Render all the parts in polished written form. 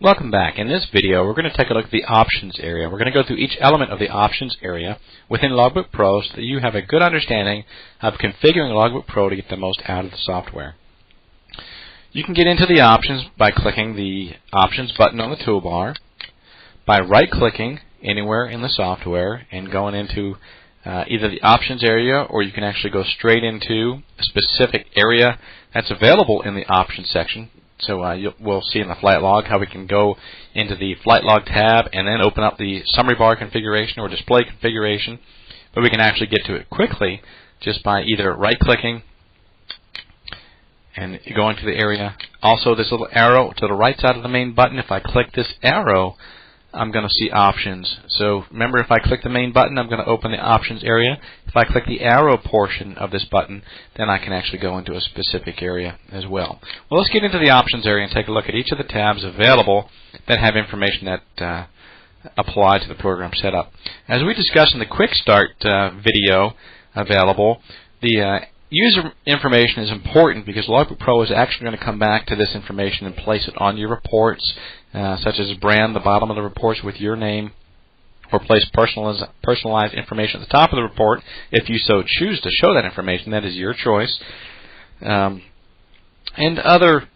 Welcome back. In this video, we're going to take a look at the Options area. We're going to go through each element of the Options area within Logbook Pro so that you have a good understanding of configuring Logbook Pro to get the most out of the software. You can get into the options by clicking the Options button on the toolbar, by right-clicking anywhere in the software and going into either the Options area, or you can actually go straight into a specific area that's available in the Options section. So we'll see in the flight log how we can go into the flight log tab and then open up the summary bar configuration or display configuration. But we can actually get to it quickly just by either right-clicking and going to the area. Also, this little arrow to the right side of the main button, if I click this arrow, I'm going to see options. So remember, if I click the main button, I'm going to open the options area. If I click the arrow portion of this button, then I can actually go into a specific area as well. Well, let's get into the options area and take a look at each of the tabs available that have information that apply to the program setup. As we discussed in the Quick Start video available, the user information is important because Logbook Pro is actually going to come back to this information and place it on your reports, such as brand the bottom of the reports with your name, or place personalized information at the top of the report if you so choose to show that information. That is your choice. And other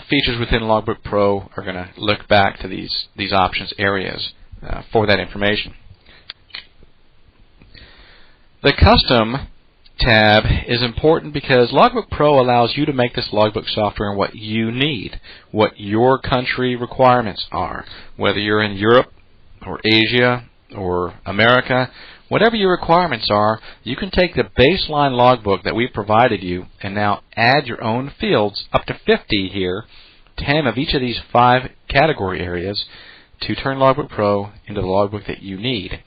features within Logbook Pro are going to look back to these options areas for that information. The Custom tab is important because Logbook Pro allows you to make this logbook software in what you need, what your country requirements are. Whether you're in Europe or Asia or America, whatever your requirements are, you can take the baseline logbook that we've provided you and now add your own fields, up to 50 here, 10 of each of these 5 category areas, to turn Logbook Pro into the logbook that you need.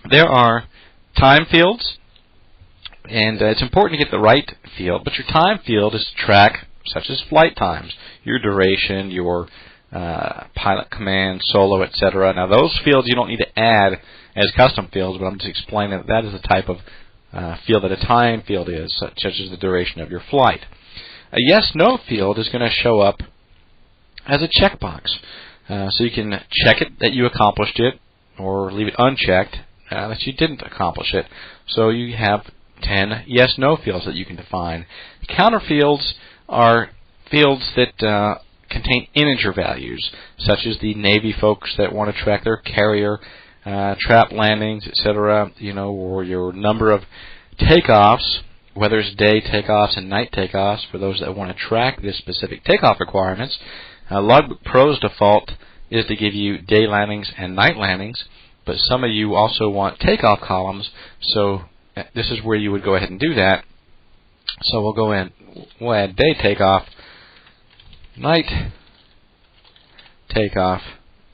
There are time fields, and it's important to get the right field, but your time field is to track such as flight times, your duration, your pilot command, solo, etc. Now those fields you don't need to add as custom fields, but I'm just explaining that that is the type of field that a time field is, such as the duration of your flight. A yes/no field is going to show up as a checkbox, so you can check it that you accomplished it, or leave it unchecked that you didn't accomplish it. So you have 10 yes/no fields that you can define. Counter fields are fields that contain integer values, such as the Navy folks that want to track their carrier, trap landings, etc., or your number of takeoffs, whether it's day takeoffs and night takeoffs, for those that want to track this specific takeoff requirements. Logbook Pro's default is to give you day landings and night landings, but some of you also want takeoff columns, so this is where you would go ahead and do that. So we'll go in, we'll add day takeoff, night takeoff,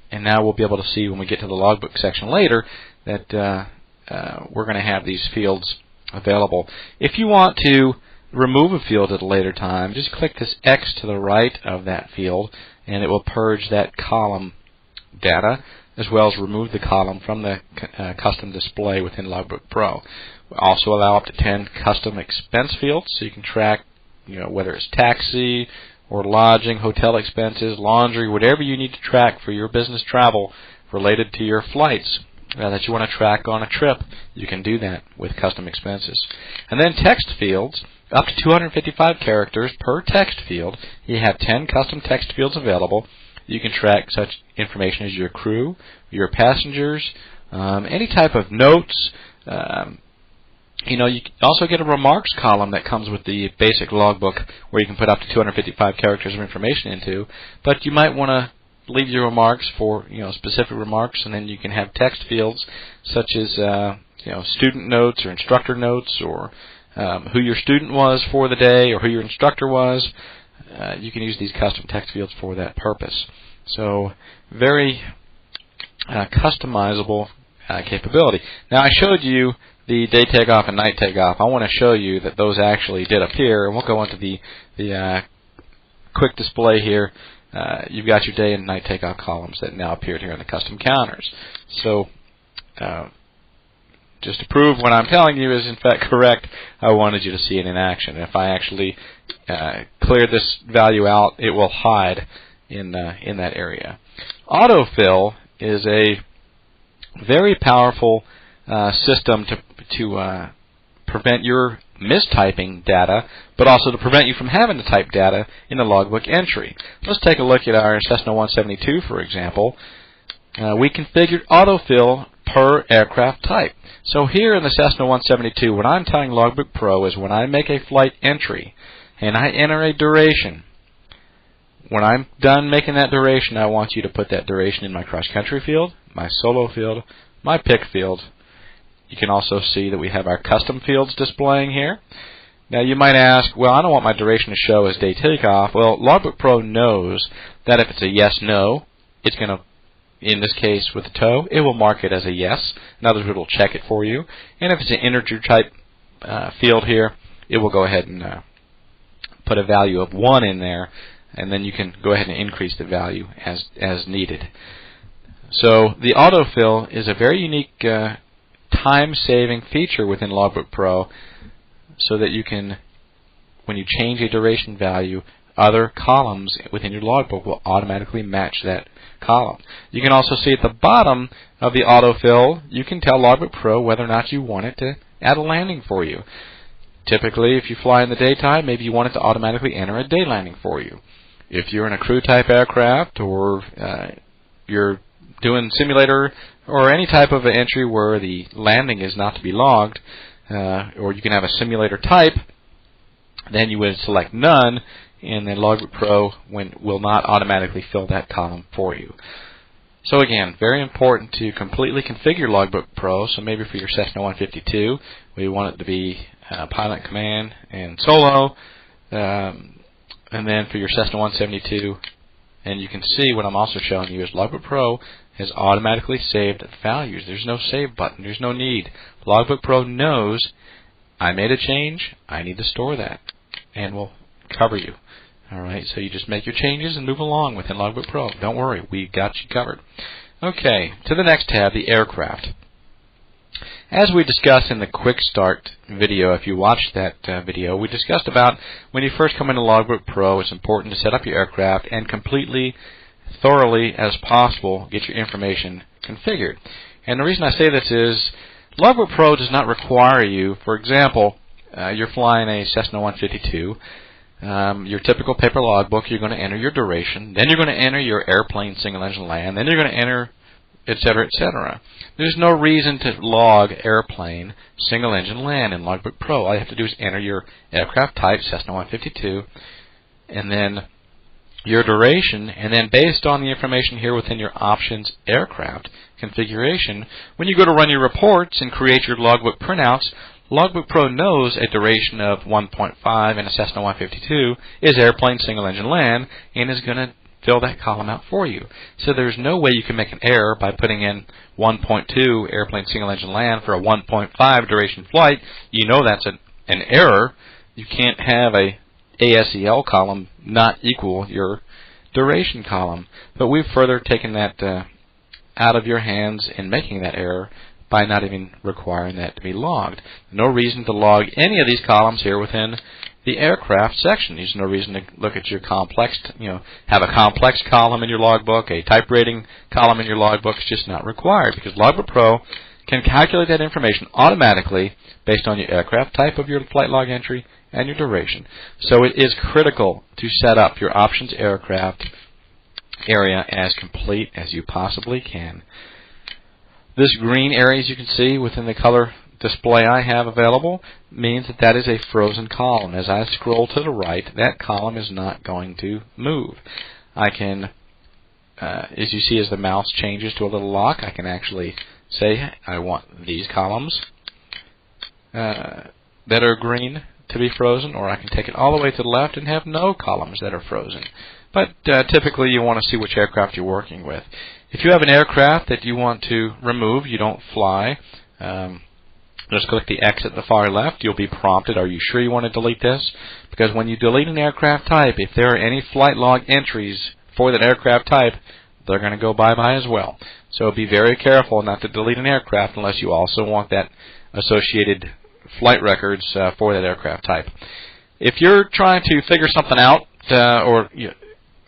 and now we'll be able to see when we get to the logbook section later that we're going to have these fields available. If you want to remove a field at a later time, just click this X to the right of that field, and it will purge that column data, as well as remove the column from the custom display within Logbook Pro. We also allow up to 10 custom expense fields, so you can track, whether it's taxi or lodging, hotel expenses, laundry, whatever you need to track for your business travel related to your flights that you want to track on a trip. You can do that with custom expenses. And then text fields, up to 255 characters per text field. You have 10 custom text fields available. You can track such information as your crew, your passengers, any type of notes. You also get a remarks column that comes with the basic logbook where you can put up to 255 characters of information into. But you might want to leave your remarks for specific remarks, and then you can have text fields such as student notes or instructor notes, or who your student was for the day or who your instructor was. You can use these custom text fields for that purpose. So very customizable capability. Now I showed you the day takeoff and night takeoff. I want to show you that those actually did appear, and we'll go into the quick display here. You've got your day and night takeoff columns that now appeared here in the custom counters. So just to prove what I'm telling you is in fact correct, I wanted you to see it in action. If I actually clear this value out, it will hide in that area. Autofill is a very powerful system to prevent your mistyping data, but also to prevent you from having to type data in the logbook entry. Let's take a look at our Cessna 172, for example. We configured autofill per aircraft type. So here in the Cessna 172, what I'm telling Logbook Pro is when I make a flight entry and I enter a duration, when I'm done making that duration, I want you to put that duration in my cross-country field, my solo field, my pick field. You can also see that we have our custom fields displaying here. Now you might ask, well, I don't want my duration to show as day takeoff. Well, Logbook Pro knows that if it's a yes/no, it's going to, in this case with the tow, it will mark it as a yes. In other words, it will check it for you. And if it's an integer type field here, it will go ahead and put a value of 1 in there, and then you can go ahead and increase the value as needed. So the autofill is a very unique time-saving feature within Logbook Pro, so that you can, when you change a duration value, other columns within your logbook will automatically match that column. You can also see at the bottom of the autofill, you can tell Logbook Pro whether or not you want it to add a landing for you. Typically, if you fly in the daytime, maybe you want it to automatically enter a day landing for you. If you're in a crew type aircraft, or you're doing simulator or any type of an entry where the landing is not to be logged, or you can have a simulator type, then you would select none, and then Logbook Pro will not automatically fill that column for you. So again, very important to completely configure Logbook Pro. So maybe for your Cessna 152, we want it to be pilot command and solo, and then for your Cessna 172, and you can see what I'm also showing you is Logbook Pro has automatically saved values. There's no save button. There's no need. Logbook Pro knows I made a change. I need to store that, and will cover you. All right, so you just make your changes and move along within Logbook Pro. Don't worry, we got you covered. Okay, to the next tab, the aircraft. As we discussed in the Quick Start video, if you watched that video, we discussed about when you first come into Logbook Pro, it's important to set up your aircraft and completely, thoroughly as possible, get your information configured. And the reason I say this is Logbook Pro does not require you, for example, you're flying a Cessna 152, your typical paper logbook, you're going to enter your duration, then you're going to enter your airplane single engine land, then you're going to enter, etc., etc. There's no reason to log airplane single engine land in Logbook Pro. All you have to do is enter your aircraft type, Cessna 152, and then your duration, and then based on the information here within your options aircraft configuration, when you go to run your reports and create your logbook printouts, Logbook Pro knows a duration of 1.5 in a Cessna 152 is airplane single engine land, and is going to fill that column out for you. So there's no way you can make an error by putting in 1.2 airplane single engine land for a 1.5 duration flight. You know that's an error. You can't have a ASEL column not equal your duration column. But we've further taken that out of your hands in making that error by not even requiring that to be logged. No reason to log any of these columns here within the aircraft section. There's no reason to look at your complex, have a complex column in your logbook, a type rating column in your logbook. It's just not required, because Logbook Pro can calculate that information automatically based on your aircraft type of your flight log entry and your duration. So it is critical to set up your options aircraft area as complete as you possibly can. This green area, as you can see within the color display I have available, means that that is a frozen column. As I scroll to the right, that column is not going to move. I can, as you see, as the mouse changes to a little lock, I can actually say I want these columns that are green to be frozen, or I can take it all the way to the left and have no columns that are frozen. But typically you want to see which aircraft you're working with. If you have an aircraft that you want to remove, you don't fly, just click the X at the far left. You'll be prompted, are you sure you want to delete this? Because when you delete an aircraft type, if there are any flight log entries for that aircraft type, they're going to go bye-bye as well. So be very careful not to delete an aircraft unless you also want that associated flight records for that aircraft type. If you're trying to figure something out, or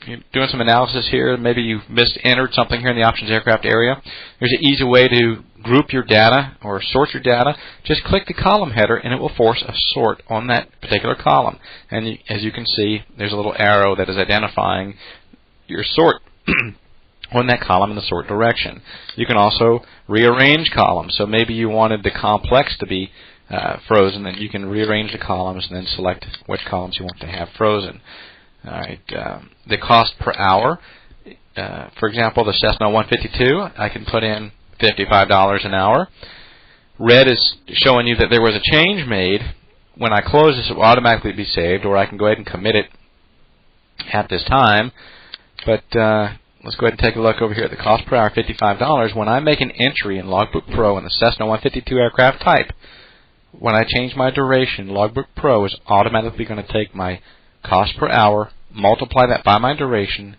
doing some analysis here, maybe you entered something here in the options aircraft area, there's an easy way to group your data or sort your data. Just click the column header and it will force a sort on that particular column. And as you can see, there's a little arrow that is identifying your sort on that column in the sort direction. You can also rearrange columns. So maybe you wanted the complex to be frozen, and you can rearrange the columns and then select which columns you want to have frozen. All right, the cost per hour, for example, the Cessna 152, I can put in $55 an hour. Red is showing you that there was a change made. When I close this, it will automatically be saved, or I can go ahead and commit it at this time. But let's go ahead and take a look over here at the cost per hour, $55. When I make an entry in Logbook Pro in the Cessna 152 aircraft type, when I change my duration, Logbook Pro is automatically going to take my cost per hour, multiply that by my duration.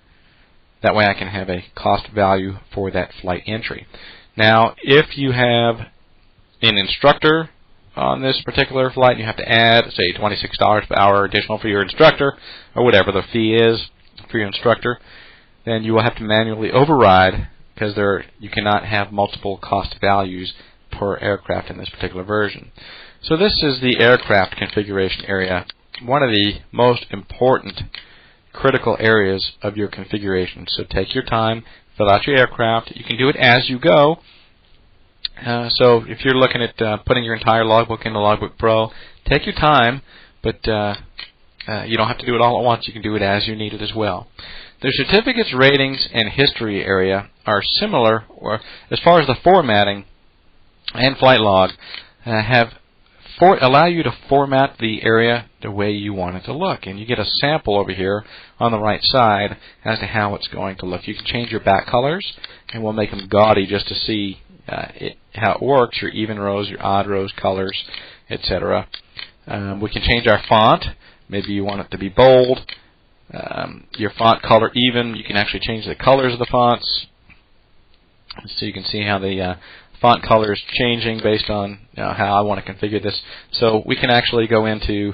That way I can have a cost value for that flight entry. Now, if you have an instructor on this particular flight, you have to add, say, $26 per hour additional for your instructor, or whatever the fee is for your instructor, then you will have to manually override, because you cannot have multiple cost values per aircraft in this particular version. So this is the aircraft configuration area, one of the most important critical areas of your configuration. So take your time, fill out your aircraft. You can do it as you go. So if you're looking at putting your entire logbook into Logbook Pro, take your time, but you don't have to do it all at once. You can do it as you need it as well. The certificates, ratings, and history area are similar, or as far as the formatting and flight log allow you to format the area the way you want it to look. And you get a sample over here on the right side as to how it's going to look. You can change your back colors, and we'll make them gaudy just to see how it works, your even rows, your odd rows, colors, etc. We can change our font. Maybe you want it to be bold. Your font color even. You can actually change the colors of the fonts. So you can see how the font color is changing based on how I want to configure this. So we can actually go into,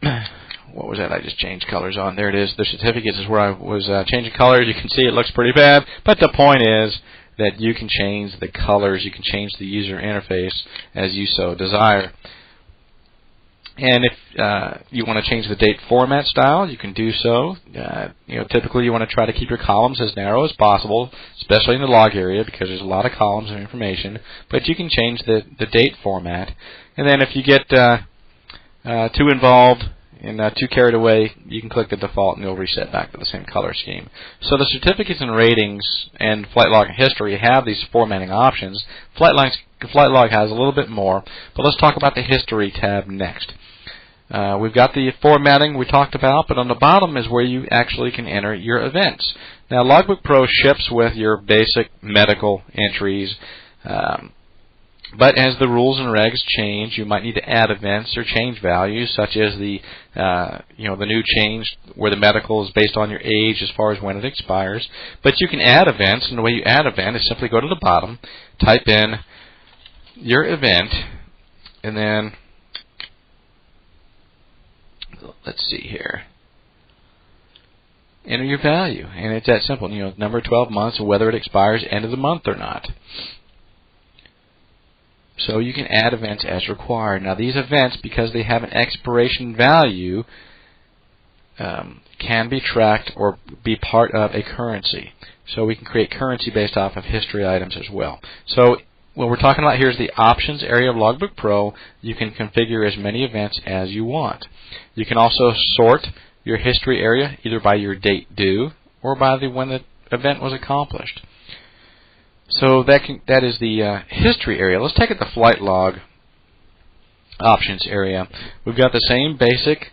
what was that I just changed colors on? There it is. The certificates is where I was changing colors. You can see it looks pretty bad, but the point is that you can change the colors. You can change the user interface as you so desire. And if you want to change the date format style, you can do so. Typically you want to try to keep your columns as narrow as possible, especially in the log area, because there's a lot of columns of information. But you can change the date format. And then if you get too involved and too carried away, you can click the default and you'll reset back to the same color scheme. So the certificates and ratings and flight log and history have these formatting options. Flight log has a little bit more, but let's talk about the history tab next. We've got the formatting we talked about, but on the bottom is where you actually can enter your events. Now, Logbook Pro ships with your basic medical entries, but as the rules and regs change, you might need to add events or change values, such as the new change where the medical is based on your age as far as when it expires. But you can add events, and the way you add event is simply go to the bottom, type in your event, and then let's see here, enter your value, and it's that simple. Number 12 months, and whether it expires end of the month or not. So you can add events as required. Now these events, because they have an expiration value, can be tracked or be part of a currency. So we can create currency based off of history items as well. So what we're talking about here is the options area of Logbook Pro. You can configure as many events as you want. You can also sort your history area either by your date due or by when the event was accomplished. So that is the history area. Let's take it the flight log options area. We've got the same basic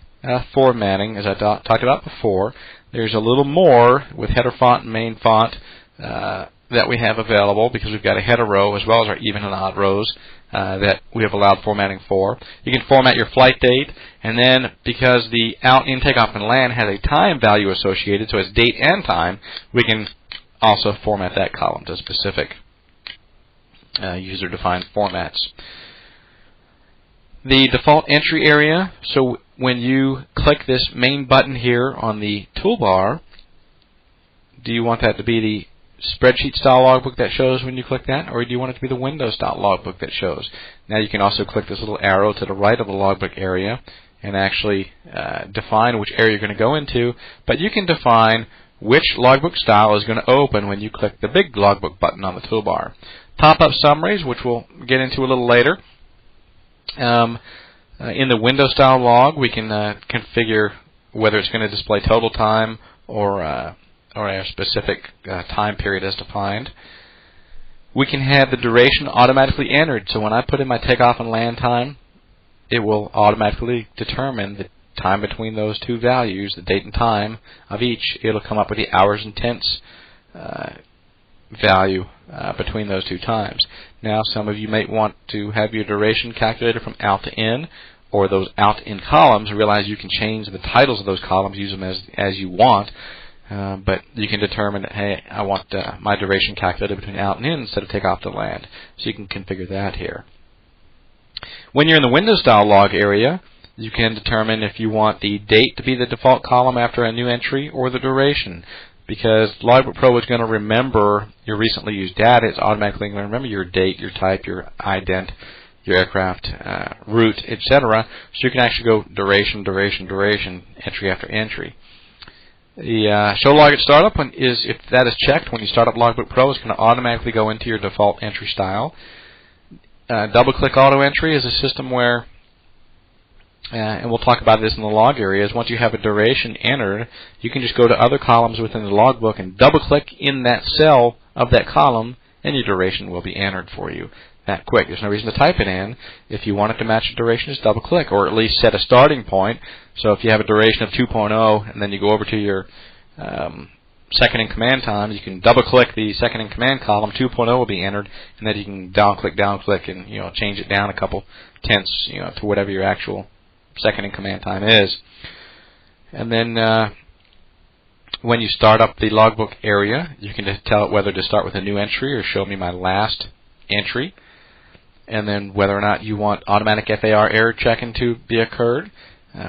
formatting as I talked about before. There's a little more with header font and main font that we have available, because we've got a header row as well as our even and odd rows that we have allowed formatting for. You can format your flight date, and then because the out, in, takeoff, and land has a time value associated, so it's date and time, we can also format that column to specific user-defined formats. The default entry area, so when you click this main button here on the toolbar, do you want that to be the spreadsheet style logbook that shows when you click that, or do you want it to be the Windows style logbook that shows? Now you can also click this little arrow to the right of the logbook area and actually define which area you're going to go into, but you can define which logbook style is going to open when you click the big logbook button on the toolbar. Pop-up summaries, which we'll get into a little later. In the Windows style log, we can configure whether it's going to display total time or a specific time period as defined. We can have the duration automatically entered, so when I put in my takeoff and land time, it will automatically determine the time between those two values, the date and time of each. It'll come up with the hours and tenths value between those two times. Now, some of you might want to have your duration calculated from out to in, or those out to in columns. Realize you can change the titles of those columns, use them as you want, but you can determine that, hey, I want my duration calculated between out and in instead of take off to land. So you can configure that here. When you're in the Windows style log area, you can determine if you want the date to be the default column after a new entry or the duration. Because Logbook Pro is going to remember your recently used data, it's automatically going to remember your date, your type, your ident, your aircraft route, etc. So you can actually go duration, duration, duration, entry after entry. The show log at startup is, if that is checked when you start up Logbook Pro, it's going to automatically go into your default entry style. Double-click auto entry is a system where, and we'll talk about this in the log areas, once you have a duration entered, you can just go to other columns within the logbook and double-click in that cell of that column, and your duration will be entered for you that quick. There's no reason to type it in. If you want it to match the duration, just double-click, or at least set a starting point. So if you have a duration of 2.0, and then you go over to your second in command time, you can double-click the second in command column, 2.0 will be entered, and then you can down-click, and change it down a couple tenths, to whatever your actual second in command time is. And then when you start up the logbook area, you can just tell it whether to start with a new entry or show me my last entry, and then whether or not you want automatic FAR error checking to be occurred,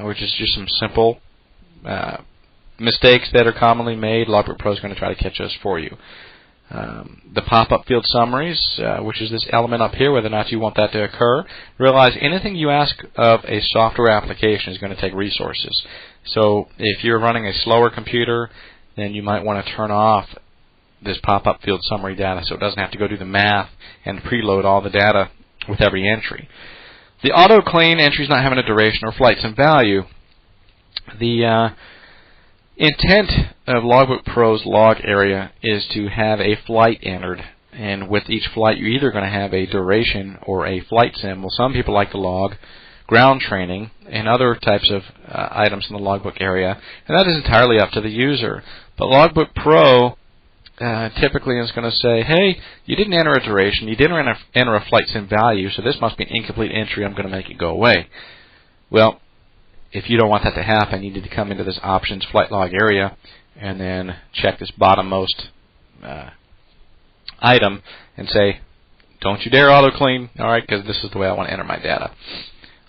which is just some simple mistakes that are commonly made. Logbook Pro is going to try to catch those for you. The pop-up field summaries, which is this element up here, whether or not you want that to occur. Realize anything you ask of a software application is going to take resources. So if you're running a slower computer, then you might want to turn off this pop-up field summary data so it doesn't have to go do the math and preload all the data with every entry. The auto clean entry is not having a duration or flight sim value. The intent of Logbook Pro's log area is to have a flight entered, and with each flight you're either going to have a duration or a flight sim. Well, some people like to log ground training and other types of items in the logbook area, and that is entirely up to the user. But Logbook Pro typically is going to say, hey, you didn't enter a duration, you didn't enter a flight sim value, so this must be an incomplete entry, I'm going to make it go away. Well, if you don't want that to happen, you need to come into this options flight log area and then check this bottommost item and say, don't you dare auto clean, alright, because this is the way I want to enter my data.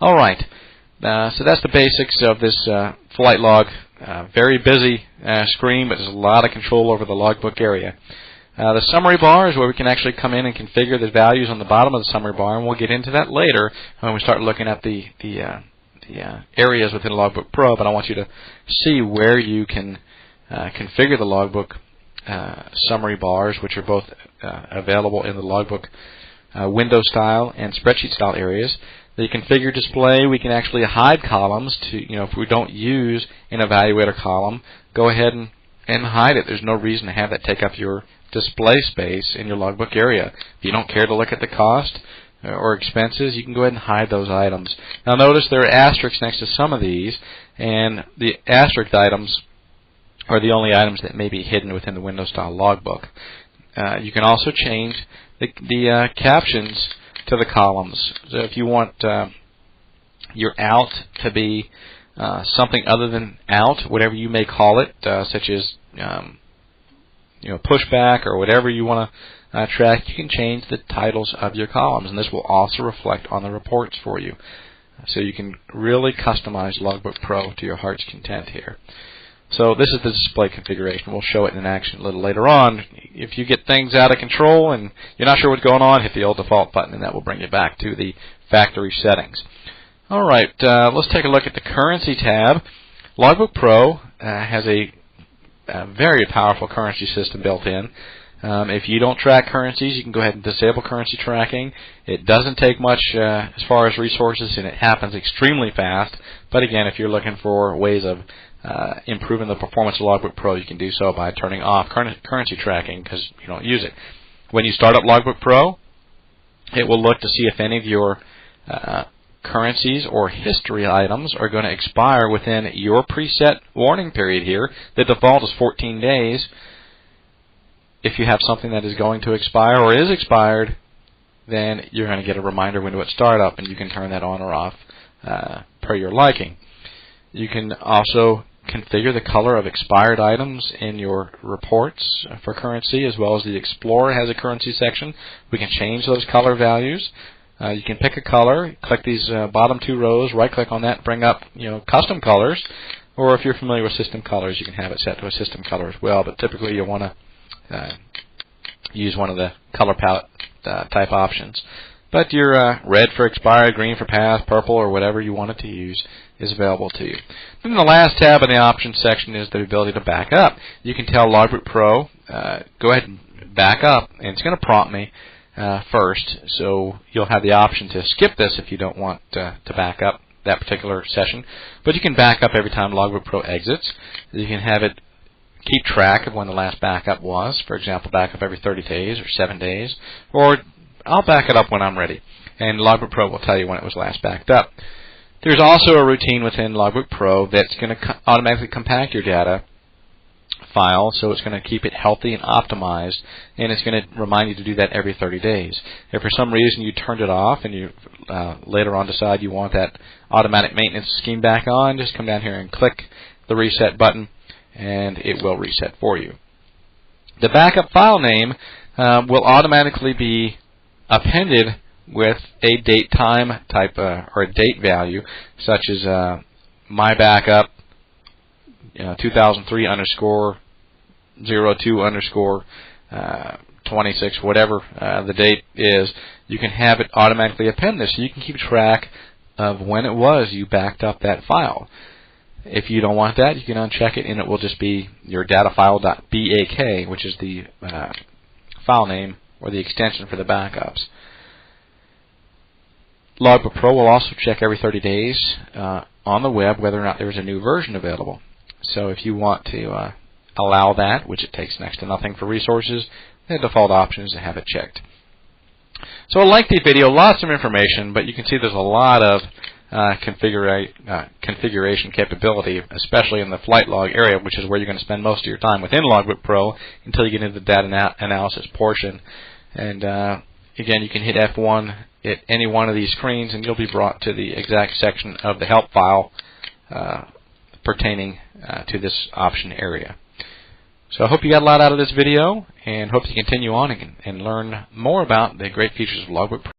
Alright, so that's the basics of this flight log. Very busy screen, but there's a lot of control over the logbook area. The summary bar is where we can actually come in and configure the values on the bottom of the summary bar, and we'll get into that later when we start looking at the areas within Logbook Pro, but I want you to see where you can configure the logbook summary bars, which are both available in the logbook window style and spreadsheet style areas. The configure display, we can actually hide columns to, if we don't use an evaluator column, go ahead and hide it. There's no reason to have that take up your display space in your logbook area. If you don't care to look at the cost or expenses, you can go ahead and hide those items. Now notice there are asterisks next to some of these, and the asterisk items are the only items that may be hidden within the window style logbook. You can also change the captions to the columns. So if you want your out to be something other than out, whatever you may call it, such as pushback or whatever you want to track, you can change the titles of your columns, and this will also reflect on the reports for you. So you can really customize Logbook Pro to your heart's content here. So this is the display configuration. We'll show it in action a little later on. If you get things out of control and you're not sure what's going on, hit the old default button and that will bring you back to the factory settings. Alright, let's take a look at the currency tab. Logbook Pro has a very powerful currency system built in. If you don't track currencies, you can go ahead and disable currency tracking. It doesn't take much as far as resources, and it happens extremely fast. But again, if you're looking for ways of improving the performance of Logbook Pro, you can do so by turning off currency tracking because you don't use it. When you start up Logbook Pro, it will look to see if any of your currencies or history items are going to expire within your preset warning period here. The default is 14 days. If you have something that is going to expire or is expired, then you're going to get a reminder window at startup, and you can turn that on or off per your liking. You can also configure the color of expired items in your reports for currency, as well as the Explorer has a currency section. We can change those color values. You can pick a color, click these bottom two rows, right-click on that, bring up custom colors, or if you're familiar with system colors, you can have it set to a system color as well. But typically, you'll want to use one of the color palette type options. But your red for expired, green for past, purple, or whatever you want it to use is available to you. Then the last tab in the options section is the ability to back up. You can tell Logbook Pro, go ahead and back up, and it's going to prompt me first. So you'll have the option to skip this if you don't want to back up that particular session. But you can back up every time Logbook Pro exits. You can have it keep track of when the last backup was. For example, backup every 30 days or 7 days. Or I'll back it up when I'm ready. And Logbook Pro will tell you when it was last backed up. There's also a routine within Logbook Pro that's going to automatically compact your data file, so it's going to keep it healthy and optimized, and it's going to remind you to do that every 30 days. If for some reason you turned it off and you later on decide you want that automatic maintenance scheme back on, just come down here and click the reset button, and it will reset for you. The backup file name will automatically be appended with a date time type or a date value, such as my backup 2003 underscore 02 underscore 26, whatever the date is. You can have it automatically append this, so you can keep track of when it was you backed up that file. If you don't want that, you can uncheck it, and it will just be your datafile.bak, which is the file name or the extension for the backups. Logbook Pro will also check every 30 days on the web whether or not there is a new version available. So if you want to allow that, which it takes next to nothing for resources, the default option is to have it checked. So a lengthy video, lots of information, but you can see there's a lot of configuration capability, especially in the flight log area, which is where you're going to spend most of your time within Logbook Pro until you get into the data analysis portion. And again, you can hit F1 at any one of these screens, and you'll be brought to the exact section of the help file pertaining to this option area. So I hope you got a lot out of this video, and hope to continue on and learn more about the great features of Logbook Pro.